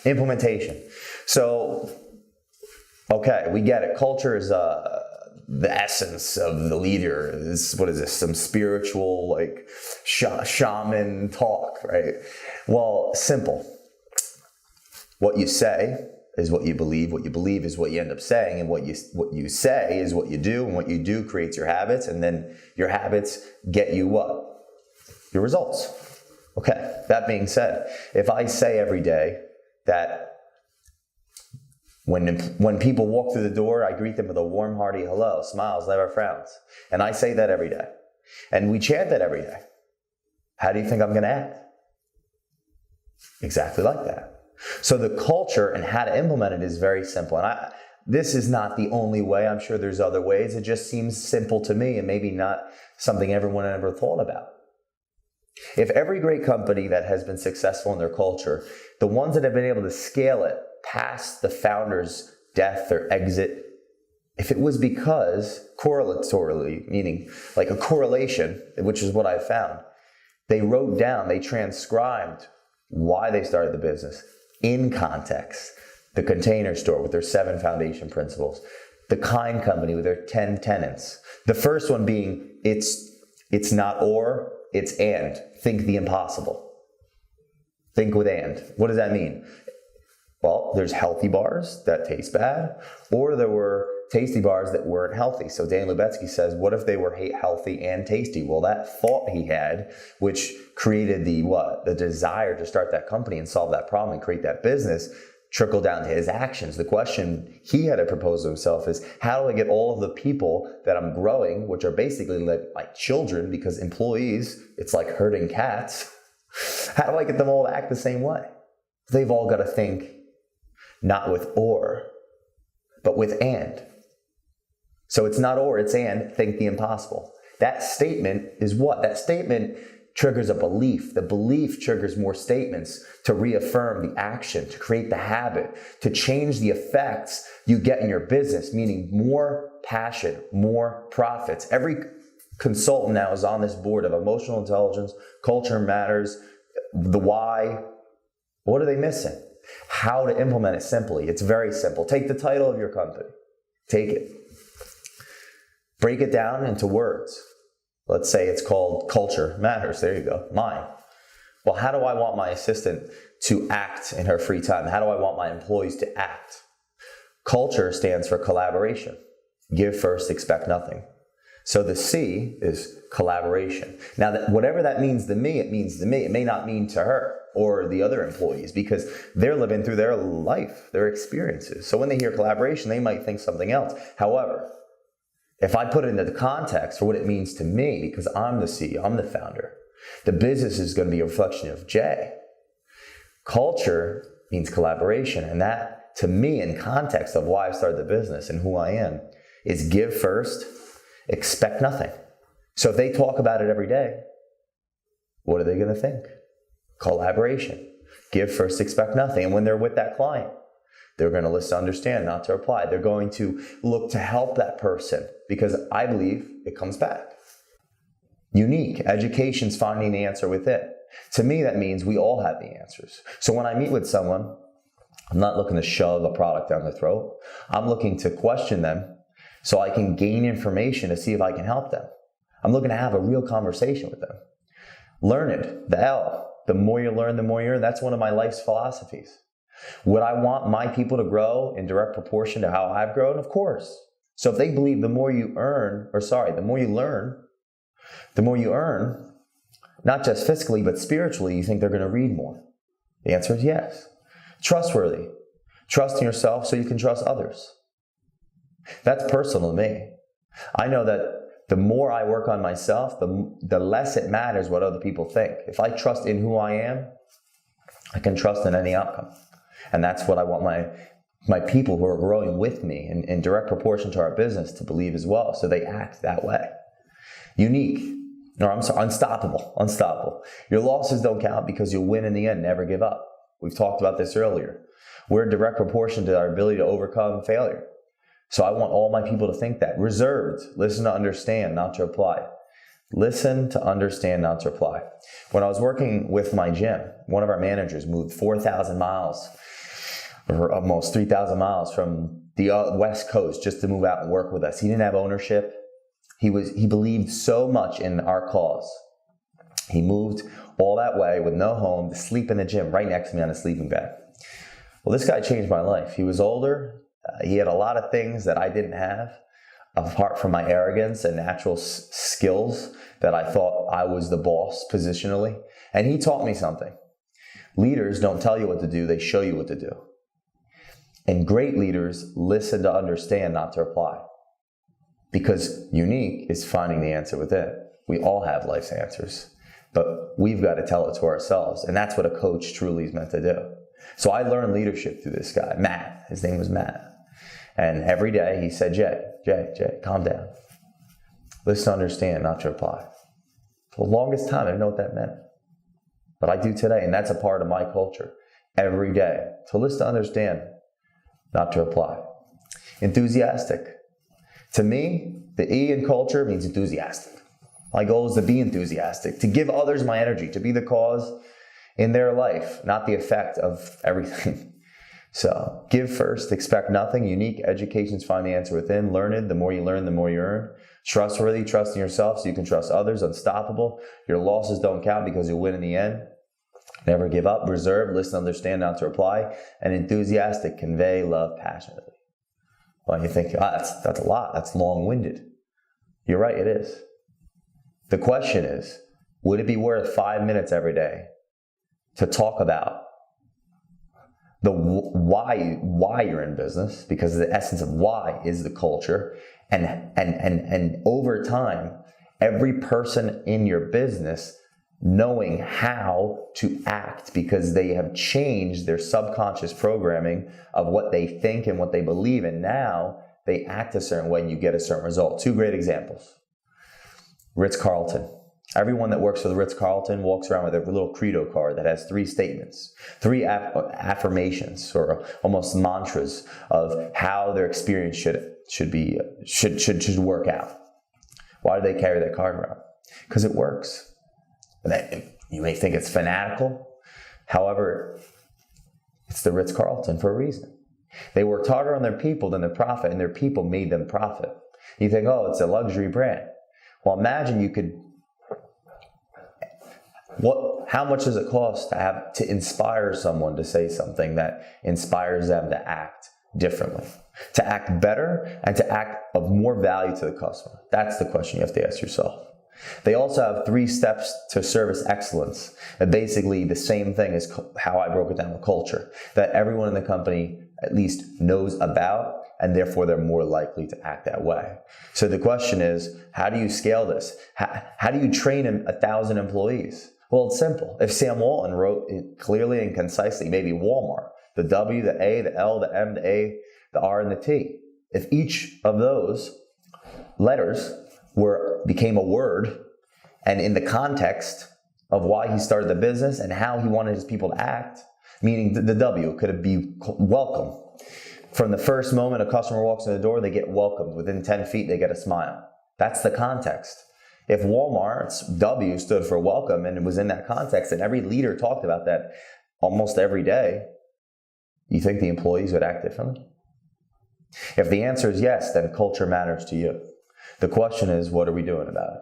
Implementation. So, okay, we get it. Culture is the essence of the leader. What is this? Some spiritual, like, shaman talk, right? Well, simple. What you say is what you believe. What you believe is what you end up saying. And what you say is what you do. And what you do creates your habits. And then your habits get you what? Your results. Okay, that being said, if I say every day that when people walk through the door, I greet them with a warm, hearty hello, smiles, never frowns. And I say that every day. And we chant that every day. How do you think I'm going to act? Exactly like that. So the culture and how to implement it is very simple. And this is not the only way. I'm sure there's other ways. It just seems simple to me and maybe not something everyone ever thought about. If every great company that has been successful in their culture, the ones that have been able to scale it past the founder's death or exit, if it was because correlatorily, meaning like a correlation, which is what I found, they wrote down, they transcribed why they started the business in context. The Container Store with their 7 foundation principles. The Kind Company with their 10 tenets. The first one being, it's not or, it's and. Think the impossible. Think with and. What does that mean? Well, there's healthy bars that taste bad, or there were tasty bars that weren't healthy. So Dan Lubetzky says, what if they were healthy and tasty? Well, that thought he had, which created the desire to start that company and solve that problem and create that business, trickled down to his actions. The question he had to propose to himself is, how do I get all of the people that I'm growing, which are basically like my children, because employees, it's like herding cats. How do I get them all to act the same way? They've all got to think not with or, but with and. So it's not or, it's and. Think the impossible. That statement is what? That statement triggers a belief. The belief triggers more statements to reaffirm the action, to create the habit, to change the effects you get in your business, meaning more passion, more profits. Every consultant now is on this board of emotional intelligence, culture matters, the why. What are they missing? How to implement it simply. It's very simple. Take the title of your company. Take it. Break it down into words. Let's say it's called Culture Matters. There you go. Mine. Well, how do I want my assistant to act in her free time? How do I want my employees to act? Culture stands for collaboration. Give first, expect nothing. So the C is collaboration. Now, whatever that means to me, it means to me. It may not mean to her or the other employees because they're living through their life, their experiences. So when they hear collaboration, they might think something else. However, if I put it into the context for what it means to me, because I'm the CEO, I'm the founder, the business is going to be a reflection of Jay. Culture means collaboration. And that, to me, in context of why I started the business and who I am, is give first, expect nothing. So if they talk about it every day, what are they going to think? Collaboration. Give first, expect nothing. And when they're with that client, they're going to listen to understand, not to reply. They're going to look to help that person because I believe it comes back. Unique. Education's finding the answer within. To me, that means we all have the answers. So when I meet with someone, I'm not looking to shove a product down their throat. I'm looking to question them so I can gain information to see if I can help them. I'm looking to have a real conversation with them. Learned, the L. The more you learn, the more you earn. That's one of my life's philosophies. Would I want my people to grow in direct proportion to how I've grown? Of course. So if they believe the more you learn, the more you earn, not just fiscally, but spiritually, you think they're going to read more? The answer is yes. Trustworthy. Trust in yourself so you can trust others. That's personal to me. I know that the more I work on myself, the less it matters what other people think. If I trust in who I am, I can trust in any outcome. And that's what I want my people who are growing with me in direct proportion to our business to believe as well. So they act that way. Unique. Or unstoppable. Your losses don't count because you'll win in the end. Never give up. We've talked about this earlier. We're in direct proportion to our ability to overcome failure. So I want all my people to think that. Reserved. Listen to understand, not to reply. Listen to understand, not to reply. When I was working with my gym, one of our managers moved 4,000 miles or almost 3,000 miles from the West Coast just to move out and work with us. He didn't have ownership. He believed so much in our cause. He moved all that way with no home to sleep in the gym right next to me on a sleeping bag. Well, this guy changed my life. He was older. He had a lot of things that I didn't have, apart from my arrogance and natural skills that I thought I was the boss positionally. And he taught me something. Leaders don't tell you what to do, they show you what to do. And great leaders listen to understand, not to reply. Because unique is finding the answer within. We all have life's answers, but we've got to tell it to ourselves. And that's what a coach truly is meant to do. So I learned leadership through this guy, Matt. His name was Matt. And every day he said, Jay, calm down. Listen to understand, not to reply. For the longest time, I didn't know what that meant. But I do today, and that's a part of my culture. Every day, to listen to understand, not to reply. Enthusiastic. To me, the E in culture means enthusiastic. My goal is to be enthusiastic, to give others my energy, to be the cause in their life, not the effect of everything. So, give first, expect nothing. Unique educations find the answer within. Learned, the more you learn, the more you earn. Trustworthy, trust in yourself so you can trust others. Unstoppable, your losses don't count because you'll win in the end. Never give up. Reserved, listen, understand, not to reply. And enthusiastic, convey love passionately. Well, you think, that's a lot. That's long-winded. You're right, it is. The question is, would it be worth 5 minutes every day to talk about the why you're in business? Because the essence of why is the culture. And over time, every person in your business knowing how to act because they have changed their subconscious programming of what they think and what they believe, and now they act a certain way and you get a certain result. Two great examples. Ritz-Carlton. Everyone that works for the Ritz-Carlton walks around with a little credo card that has 3 statements, 3 affirmations or almost mantras of how their experience should work out. Why do they carry that card around? Because it works. You may think it's fanatical. However, it's the Ritz-Carlton for a reason. They worked harder on their people than their profit, and their people made them profit. You think, oh, it's a luxury brand. Well, imagine you could... How much does it cost to inspire someone to say something that inspires them to act differently, to act better, and to act of more value to the customer? That's the question you have to ask yourself. They also have 3 steps to service excellence. And basically the same thing as how I broke it down with culture, that everyone in the company at least knows about, and therefore they're more likely to act that way. So the question is, how do you scale this? How do you train 1,000 employees? Well, it's simple. If Sam Walton wrote it clearly and concisely, maybe Walmart, the W, the A, the L, the M, the A, the R, and the T. If each of those letters became a word, and in the context of why he started the business and how he wanted his people to act, meaning the W could be welcome. From the first moment a customer walks in the door, they get welcomed. Within 10 feet, they get a smile. That's the context. If Walmart's W stood for welcome and it was in that context and every leader talked about that almost every day, you think the employees would act differently? If the answer is yes, then culture matters to you. The question is, what are we doing about it?